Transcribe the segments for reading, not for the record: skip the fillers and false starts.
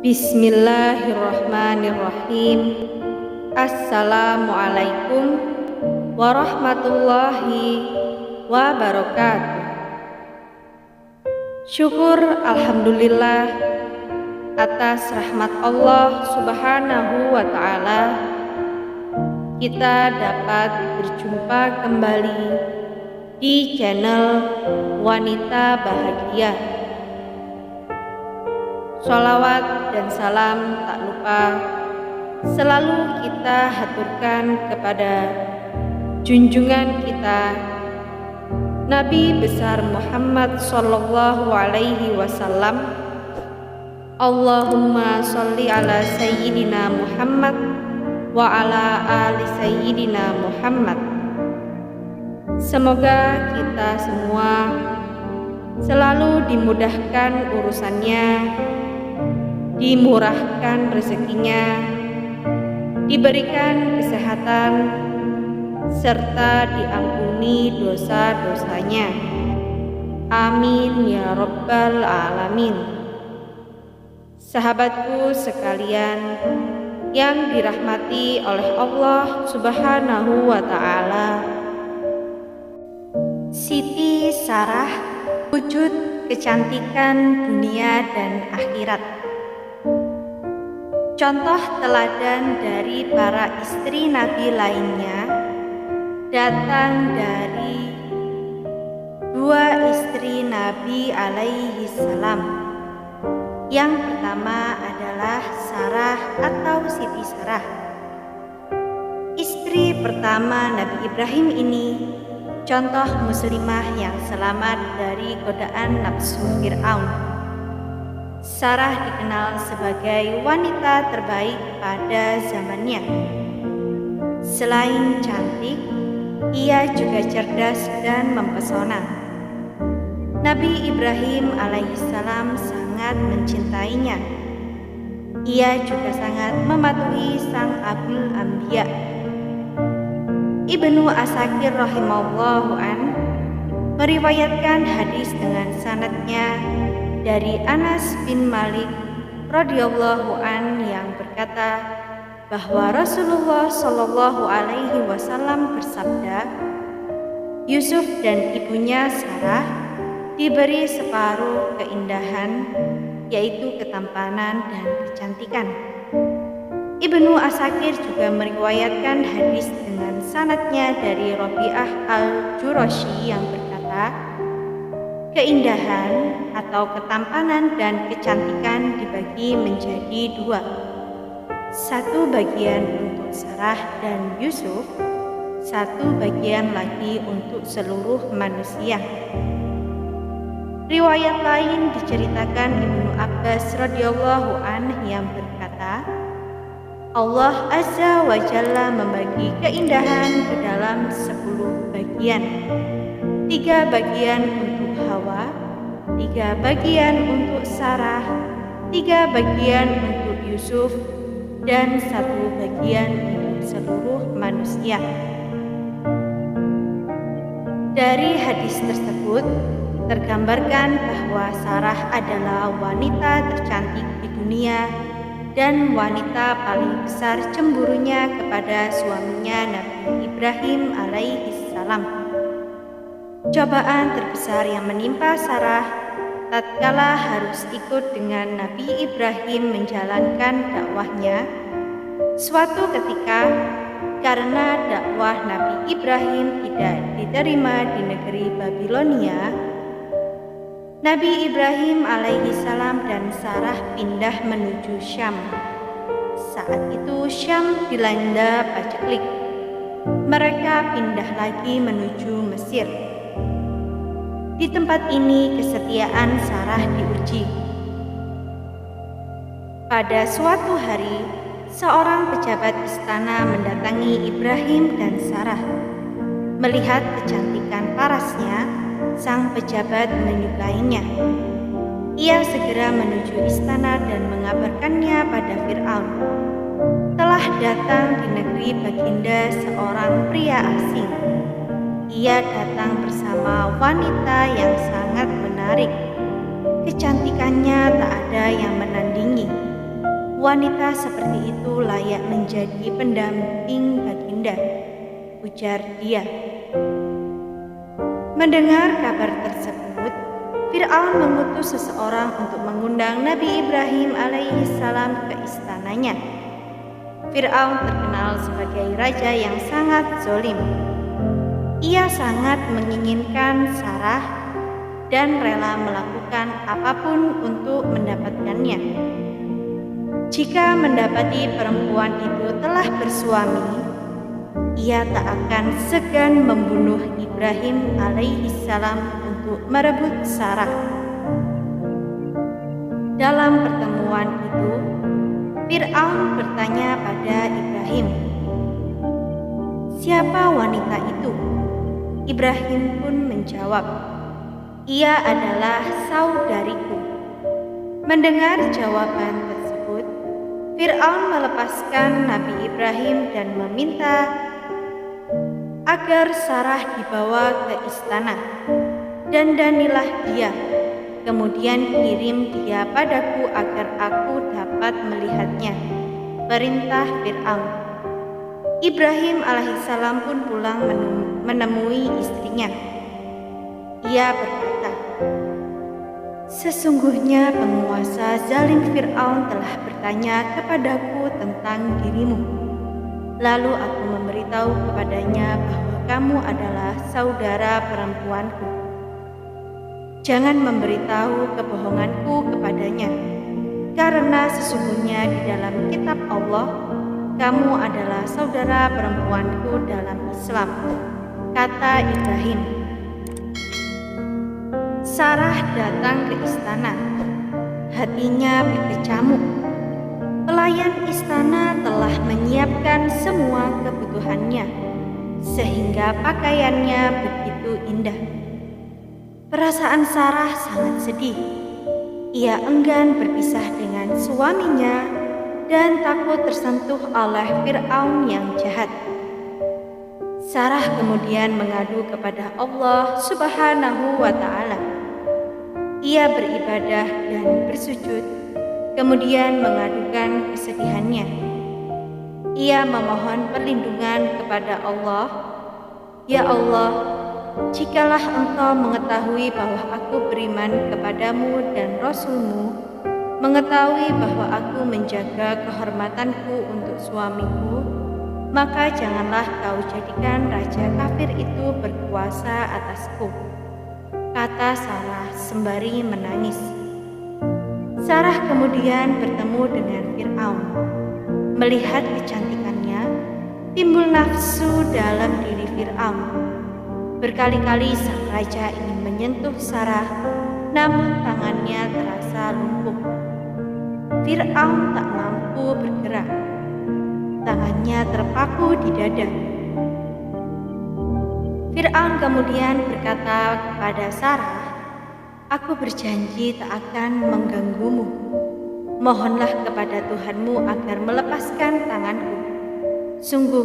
Bismillahirrahmanirrahim. Assalamualaikum warahmatullahi wabarakatuh. Syukur alhamdulillah atas rahmat Allah Subhanahu wa ta'ala, kita dapat berjumpa kembali di channel Wanita Bahagia. Sholawat dan salam tak lupa selalu kita haturkan kepada junjungan kita Nabi besar Muhammad sallallahu alaihi wasallam. Allahumma sholli ala sayyidina Muhammad wa ala ali sayyidina Muhammad. Semoga kita semua selalu dimudahkan urusannya, dimurahkan rezekinya, diberikan kesehatan, serta diampuni dosa-dosanya. Amin ya rabbal alamin. Sahabatku sekalian yang dirahmati oleh Allah Subhanahu wa ta'ala, Siti Sarah, wujud kecantikan dunia dan akhirat. Contoh teladan dari para istri Nabi lainnya datang dari dua istri Nabi alaihi salam. Yang pertama adalah Sarah atau Siti Sarah. Istri pertama Nabi Ibrahim ini contoh muslimah yang selamat dari godaan nafsu Fir'aun. Sarah dikenal sebagai wanita terbaik pada zamannya. Selain cantik, ia juga cerdas dan mempesona. Nabi Ibrahim alaihissalam sangat mencintainya. Ia juga sangat mematuhi sang abul anbiya. Ibnu Asakir rahimahullahu an meriwayatkan hadis dengan sanadnya dari Anas bin Malik radhiyallahu an yang berkata bahwa Rasulullah shallallahu alaihi wasallam bersabda, Yusuf dan ibunya Sarah diberi separuh keindahan, yaitu ketampanan dan kecantikan. Ibnu Asakir juga meriwayatkan hadis dengan sanadnya dari Rabi'ah al-Jurashi yang berkata, keindahan atau ketampanan dan kecantikan dibagi menjadi dua. Satu bagian untuk Sarah dan Yusuf, satu bagian lagi untuk seluruh manusia. Riwayat lain diceritakan Ibnu Abbas radhiyallahu an yang berkata, Allah Azza wa Jalla membagi keindahan ke dalam 10 bagian. 3 bagian untuk Hawa, 3 bagian untuk Sarah, 3 bagian untuk Yusuf, dan 1 bagian untuk seluruh manusia. Dari hadis tersebut tergambarkan bahwa Sarah adalah wanita tercantik di dunia dan wanita paling besar cemburunya kepada suaminya Nabi Ibrahim alaihi salam. Cobaan terbesar yang menimpa Sarah tatkala harus ikut dengan Nabi Ibrahim menjalankan dakwahnya. Suatu ketika, karena dakwah Nabi Ibrahim tidak diterima di negeri Babilonia, Nabi Ibrahim alaihi salam dan Sarah pindah menuju Syam. Saat itu Syam dilanda paceklik. Mereka pindah lagi menuju Mesir. Di tempat ini kesetiaan Sarah diuji. Pada suatu hari, seorang pejabat istana mendatangi Ibrahim dan Sarah. Melihat kecantikan parasnya, sang pejabat menyukainya. Ia segera menuju istana dan mengabarkannya pada Fir'aun. Telah datang di negeri baginda seorang pria asing. Ia datang bersama wanita yang sangat menarik. Kecantikannya tak ada yang menandingi. Wanita seperti itu layak menjadi pendamping baginda, ujar dia. Mendengar kabar tersebut, Fir'aun mengutus seseorang untuk mengundang Nabi Ibrahim alaihissalam ke istananya. Fir'aun terkenal sebagai raja yang sangat zalim. Ia sangat menginginkan Sarah dan rela melakukan apapun untuk mendapatkannya. Jika mendapati perempuan itu telah bersuami, ia tak akan segan membunuh Ibrahim alaihissalam untuk merebut Sarah. Dalam pertemuan itu, Fir'aun bertanya pada Ibrahim, "Siapa wanita itu?" Ibrahim pun menjawab, "Ia adalah saudariku." Mendengar jawaban tersebut, Fir'aun melepaskan Nabi Ibrahim dan meminta agar Sarah dibawa ke istana. Dandanilah dia, kemudian kirim dia padaku agar aku dapat melihatnya, perintah Fir'aun. Ibrahim alaihissalam pun pulang menemui istrinya. Ia berkata, "Sesungguhnya penguasa zalim Fir'aun telah bertanya kepadaku tentang dirimu. Lalu aku memberitahu kepadanya bahwa kamu adalah saudara perempuanku. Jangan memberitahu kebohonganku kepadanya, karena sesungguhnya di dalam kitab Allah, kamu adalah saudara perempuanku dalam Islam," kata Ibrahim. Sarah datang ke istana. Hatinya berkecamuk. Pelayan istana telah menyiapkan semua kebutuhannya, sehingga pakaiannya begitu indah. Perasaan Sarah sangat sedih. Ia enggan berpisah dengan suaminya dan takut tersentuh oleh Fir'aun yang jahat. Sarah kemudian mengadu kepada Allah Subhanahu wa Ta'ala. Ia beribadah dan bersujud, kemudian mengadukan kesedihannya. Ia memohon perlindungan kepada Allah. "Ya Allah, jikalah Engkau mengetahui bahwa aku beriman kepadamu dan Rasul-Mu, mengetahui bahwa aku menjaga kehormatanku untuk suamiku, maka janganlah Kau jadikan raja kafir itu berkuasa atasku," kata Sarah sembari menangis. Sarah kemudian bertemu dengan Fir'aun. Melihat kecantikannya, timbul nafsu dalam diri Fir'aun. Berkali-kali sang raja ingin menyentuh Sarah, namun tangannya terasa lumpuh. Fir'aun tak mampu bergerak. Tangannya terpaku di dada. Fir'aun kemudian berkata kepada Sarah, "Aku berjanji tak akan mengganggumu. Mohonlah kepada Tuhanmu agar melepaskan tanganku. Sungguh,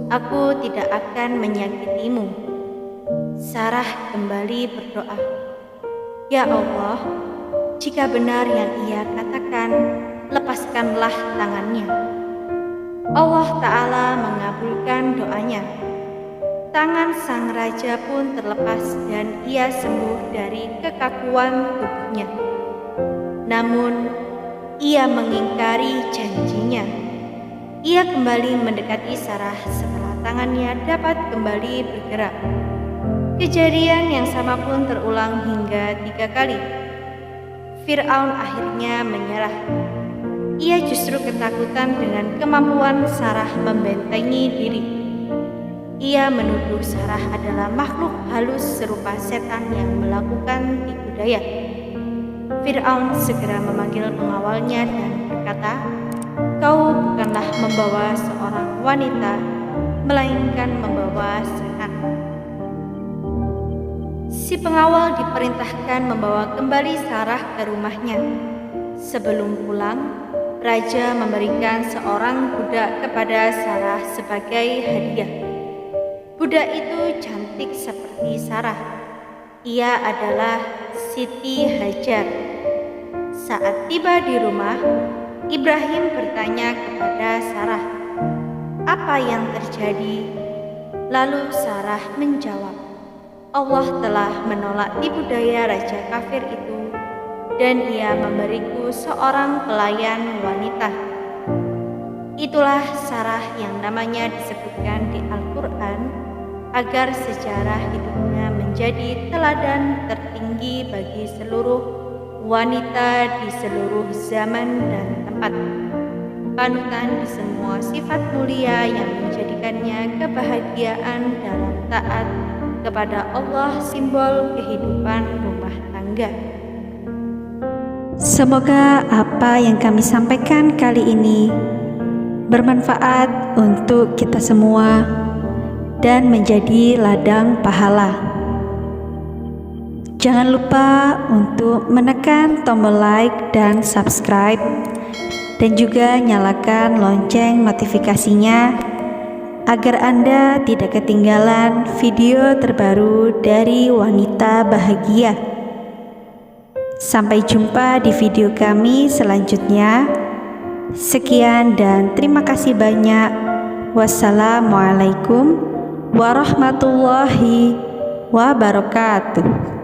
aku tidak akan menyakitimu." Sarah kembali berdoa, "Ya Allah, jika benar yang ia katakan, lepaskanlah tangannya." Allah Ta'ala mengabulkan doanya. Tangan sang raja pun terlepas dan ia sembuh dari kekakuan tubuhnya. Namun, ia mengingkari janjinya. Ia kembali mendekati Sarah setelah tangannya dapat kembali bergerak. Kejadian yang sama pun terulang hingga 3 kali. Fir'aun akhirnya menyerah. Ia justru ketakutan dengan kemampuan Sarah membentengi diri. Ia menuduh Sarah adalah makhluk halus serupa setan yang melakukan tipu daya. Fir'aun segera memanggil pengawalnya dan berkata, "Kau bukanlah membawa seorang wanita, melainkan membawa setan." Si pengawal diperintahkan membawa kembali Sarah ke rumahnya. Sebelum pulang, raja memberikan seorang budak kepada Sarah sebagai hadiah. Budak itu cantik seperti Sarah. Ia adalah Siti Hajar. Saat tiba di rumah, Ibrahim bertanya kepada Sarah, "Apa yang terjadi?" Lalu Sarah menjawab, "Allah telah menolak tipu daya raja kafir itu, dan ia memberiku seorang pelayan wanita." Itulah Sarah yang namanya disebutkan di Al-Quran agar sejarah hidupnya menjadi teladan tertinggi bagi seluruh wanita di seluruh zaman dan tempat, panutan di semua sifat mulia yang menjadikannya kebahagiaan dalam taat kepada Allah, simbol kehidupan rumah tangga. Semoga apa yang kami sampaikan kali ini bermanfaat untuk kita semua dan menjadi ladang pahala. Jangan lupa untuk menekan tombol like dan subscribe, dan juga nyalakan lonceng notifikasinya agar Anda tidak ketinggalan video terbaru dari Wanita Bahagia. Sampai jumpa di video kami selanjutnya. Sekian dan terima kasih banyak. Wassalamualaikum warahmatullahi wabarakatuh.